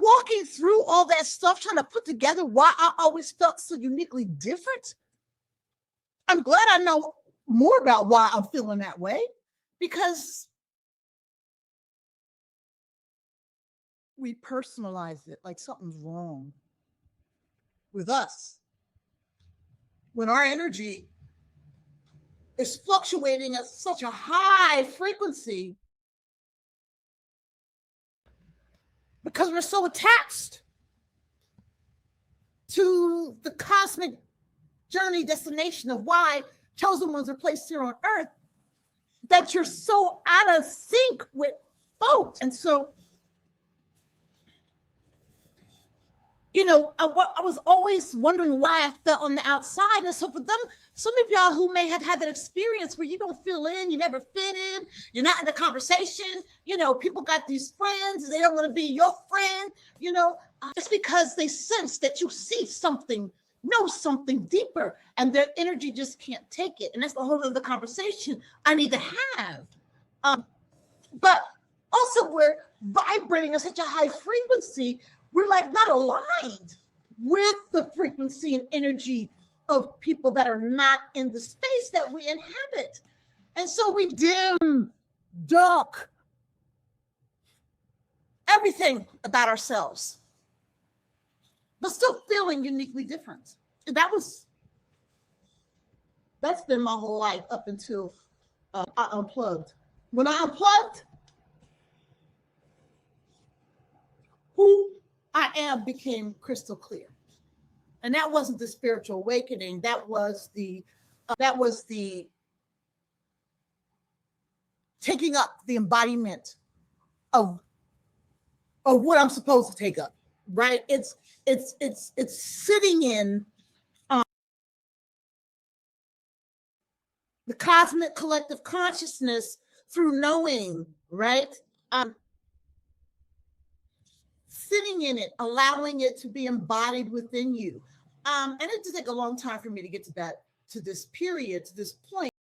walking through all that stuff, trying to put together why I always felt so uniquely different, I'm glad I know more about why I'm feeling that way, because we personalize it like something's wrong with us when our energy is fluctuating at such a high frequency because we're so attached to the cosmic journey destination of why chosen ones are placed here on earth, that you're so out of sync with folks. And so, you know, I was always wondering why I felt on the outside. And so for them, some of y'all who may have had that experience where you don't feel in, you never fit in, you're not in the conversation, you know, people got these friends, they don't want to be your friend, you know, just because they sense that you see something, know something deeper, and their energy just can't take it. And that's the whole other conversation I need to have. But also we're vibrating at such a high frequency, we're like not aligned with the frequency and energy of people that are not in the space that we inhabit. And so we dim, dark everything about ourselves, but still feeling uniquely different. And that's been my whole life up until I unplugged. When I unplugged, who I am became crystal clear. And that wasn't the spiritual awakening. That was the taking up the embodiment of what I'm supposed to take up, right? It's sitting in the cosmic collective consciousness through knowing, right? Sitting in it, allowing it to be embodied within you. And it did take a long time for me to get to this period, to this point.